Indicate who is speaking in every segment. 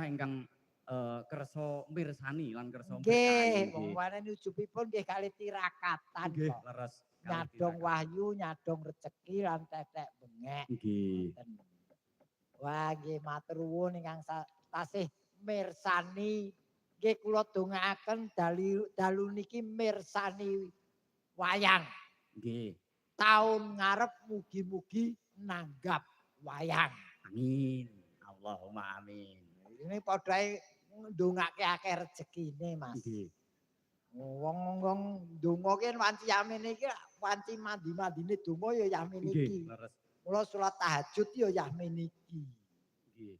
Speaker 1: ingkang kersa mirsani lan kersa
Speaker 2: nggih, wong panen ujubipun nggih kalih tirakatan
Speaker 1: nggih,
Speaker 2: kok.
Speaker 1: leres.
Speaker 2: Nyadong wahyu, nyadong rezeki lan tetek bengek.
Speaker 1: Nggih.
Speaker 2: Wah, nggih matur nuwun ingkang tasih mirsani. Nggih kula dongaaken dalu niki mirsani wayang.
Speaker 1: Nggih.
Speaker 2: Taun ngarep mugi-mugi nanggap wayang.
Speaker 1: Amin. Allahumma amin.
Speaker 2: Ini padha ndongake akeh rezekine, Mas.
Speaker 1: Nggih.
Speaker 2: Wong ndonga ki wanci yamin iki wanci mandi-mandine donga ya yamin iki.
Speaker 1: Nggih, leres.
Speaker 2: Mula salat tahajud ya yamin iki.
Speaker 1: Nggih.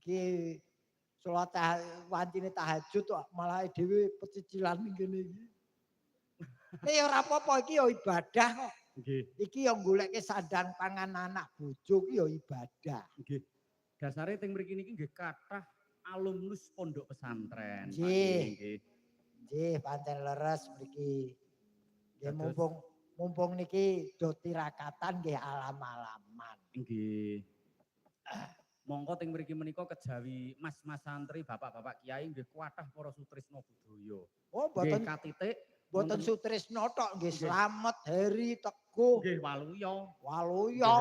Speaker 2: Iki salat wancine tahajud kok malah dhewe pecicilan ngene iki. Ya ora apa-apa iki ya ibadah kok.
Speaker 1: Nggih.
Speaker 2: Iki ya goleke sandang pangan anak bojo ki ya ibadah.
Speaker 1: Nggih. Dasare teng mriki niki nggih kathah alumnus pondok pesantren.
Speaker 2: Nggih. Nggih, pancen leres mriki. Nggih mumpung niki do tirakatan nggih alam-alaman.
Speaker 1: Nggih. Monggo teng mriki menika kejawi mas-mas santri, bapak-bapak kiai nggih kuatah para sutrisno budaya.
Speaker 2: Oh, mboten
Speaker 1: katitik
Speaker 2: mboten sutrisno tok nggih Slamet, Heri, Teguh.
Speaker 1: Nggih Waluya.
Speaker 2: Waluya.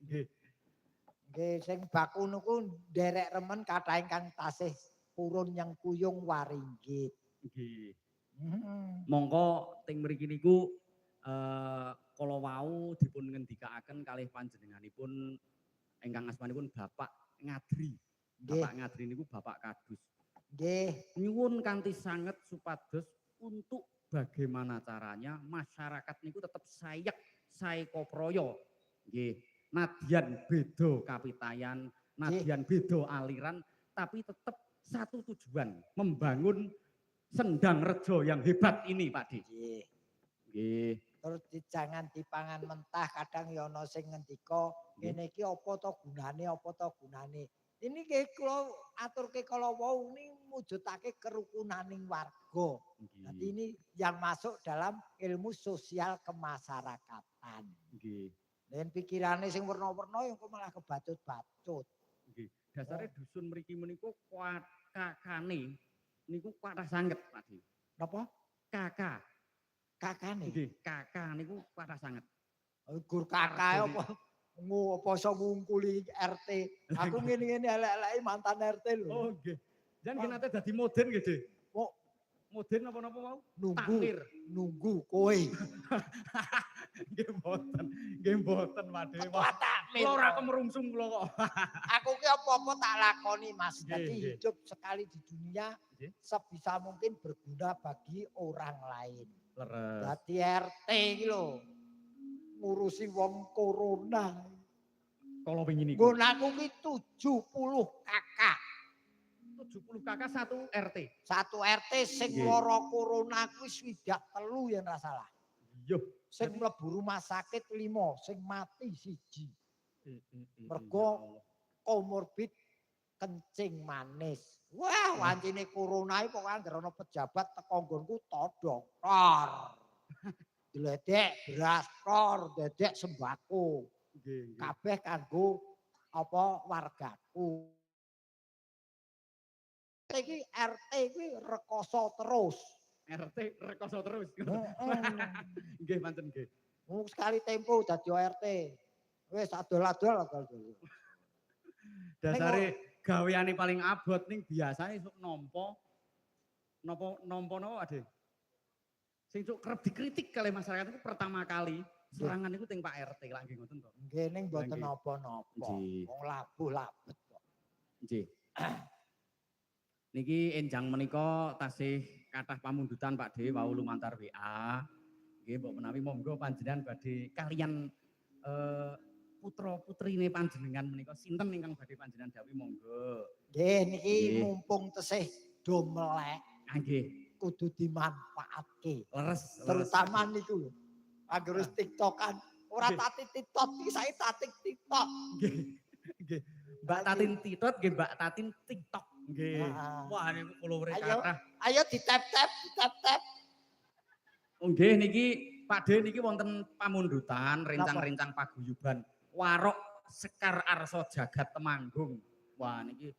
Speaker 1: Nggih.
Speaker 2: Nggih sing baku niku nderek remen kathah ingkang tasih purun yang kuyung waringgit.
Speaker 1: Nggih. Monggo teng mriki niku kala wau dipun ngendikaaken kalih panjenenganipun ingkang asmanipun Bapak Ngadri. Bapak Ngadri niku Bapak Kadus.
Speaker 2: Nggih.
Speaker 1: Nyuwun kanthi sanget supados untuk bagaimana caranya masyarakat niku tetap saikoproyo. Nggih. Nadyan beda kapitayan, nadyan beda aliran, tapi tetap satu tujuan, membangun Sendang Rejo yang hebat ini, Pak Di.
Speaker 2: Nggih.
Speaker 1: Nggih.
Speaker 2: Terus jangan dipangan mentah, kadang ya ana sing ngendika kene iki apa to gunane, apa to gunane. Ini nggih kula aturke kala wau ini mujudake kerukunaning warga. Jadi ini yang masuk dalam ilmu sosial kemasyarakatan.
Speaker 1: Nggih.
Speaker 2: Dan pikirane sing werna-werna engko malah kebacut-bacut.
Speaker 1: Nggih. Dasare dusun mriki menika kakane niku kathah sanget, Pak Di.
Speaker 2: Napa? Kakane.
Speaker 1: Nggih, kakak niku kathah sanget.
Speaker 2: Gur kakak apa? Apa iso ngungkuli RT. Aku ngene-ngene elek-eleki mantan RT lho.
Speaker 1: Oh, nggih. Jan nate dadi moden nggih, Dik.
Speaker 2: Kok
Speaker 1: moden napa-napa mau?
Speaker 2: Nunggu kowe.
Speaker 1: Nggih mboten. Nggih mboten, Pak Dik.
Speaker 2: Takmir.
Speaker 1: Ora kemerungsung kula kok.
Speaker 2: Aku ki apa-apa tak lakoni, Mas. Jadi hidup sekali di dunia sebisa mungkin berguna bagi orang lain.
Speaker 1: Leres.
Speaker 2: Dadi RT iki lho. Ngurusi wong corona.
Speaker 1: Kalau pengin iku.
Speaker 2: Nggonku ki 70 kakak.
Speaker 1: 70 kakak satu RT.
Speaker 2: Satu RT sing lara corona kuwi swidak telu yen ora salah.
Speaker 1: Iya.
Speaker 2: Sing mlebu rumah sakit 5, sing mati 1. Mergo komorbid kencing manis. Wah, wancine corona iki pokoke anggere ana pejabat teko nggonku todong. Tor. Diledek beras tor, dedek sembako. Kabeh kanggo apa wargaku. Iki RT iki rekoso terus.
Speaker 1: RT rekoso terus. Nggih manten nggih.
Speaker 2: Sekali tempo dadi RT. Wis adol-adol.
Speaker 1: Dasare gaweane paling abot ning biasane sok nampa napa Ade? Sing sok kerep dikritik kali masyarakat itu pertama kali serangan itu teng Pak RT lak nggih ngoten to.
Speaker 2: Nggih ning mboten napa-napa. Wong labuh-labet kok.
Speaker 1: Nggih. Niki enjang menika tasih kathah pamundutan Pak Dewi wau lumantar WA. Nggih mbok menawi monggo panjenengan badhe kalian putra-putrine panjenengan menika sinten ingkang badhe panjenengan dawuh monggo.
Speaker 2: Nggih niki mumpung tesih do melek.
Speaker 1: Nggih.
Speaker 2: Kudu dimanfaatke.
Speaker 1: Leres.
Speaker 2: Terutama niku lho. Anggere TikTokan. Ora tatik TikTok iki saiki tatik TikTok.
Speaker 1: Nggih. Mbak Tatin TikTok nggih Mbak Tatin TikTok. Nggih. Wah niku follower kathah.
Speaker 2: Ayo ditap-tap.
Speaker 1: Nggih niki Pak De niki wonten pamundutan rencang-rencang paguyuban Warok Sekar Arso Jagat Temanggung. Wah niki